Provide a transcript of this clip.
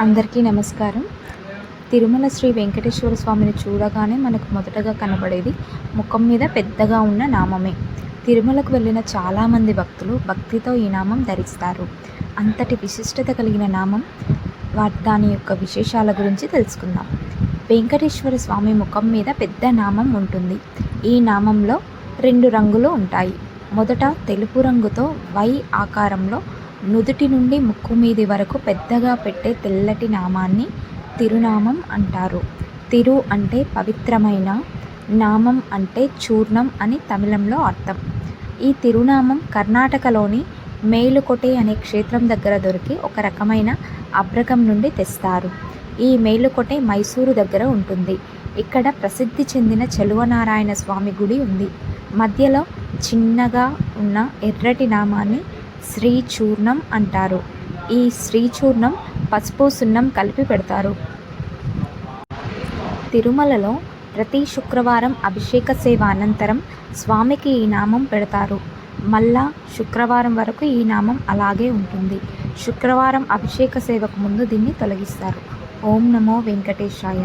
అందరికీ నమస్కారం. తిరుమల శ్రీ వెంకటేశ్వర స్వామిని చూడగానే మనకు మొదటగా కనబడేది ముఖం మీద పెద్దగా ఉన్న నామమే. తిరుమలకు వెళ్ళిన చాలామంది భక్తులు భక్తితో ఈ నామం ధరిస్తారు. అంతటి విశిష్టత కలిగిన నామం, దాని యొక్క విశేషాల గురించి తెలుసుకుందాం. వెంకటేశ్వర స్వామి ముఖం మీద పెద్ద నామం ఉంటుంది. ఈ నామంలో 2 రంగులు ఉంటాయి. మొదట తెలుపు రంగుతో వై ఆకారంలో నుదుటి నుండి ముక్కు మీది వరకు పెద్దగా పెట్టే తెల్లటి నామాన్ని తిరునామం అంటారు. తిరు అంటే పవిత్రమైన, నామం అంటే చూర్ణం అని తమిళంలో అర్థం. ఈ తిరునామం కర్ణాటకలోని మేలుకోటె అనే క్షేత్రం దగ్గర దొరికి ఒక రకమైన అభ్రకం నుండి తెస్తారు. ఈ మేలుకోటె మైసూరు దగ్గర ఉంటుంది. ఇక్కడ ప్రసిద్ధి చెందిన చెలువనారాయణ స్వామి గుడి ఉంది. మధ్యలో చిన్నగా ఉన్న ఎర్రటి నామాన్ని శ్రీచూర్ణం అంటారు. ఈ శ్రీచూర్ణం పసుపు సున్నం కలిపి పెడతారు. తిరుమలలో ప్రతి శుక్రవారం అభిషేక సేవ అనంతరం స్వామికి ఈ నామం పెడతారు. మళ్ళా శుక్రవారం వరకు ఈ నామం అలాగే ఉంటుంది. శుక్రవారం అభిషేక సేవకు ముందు దీన్ని తొలగిస్తారు. ఓం నమో వెంకటేశాయ.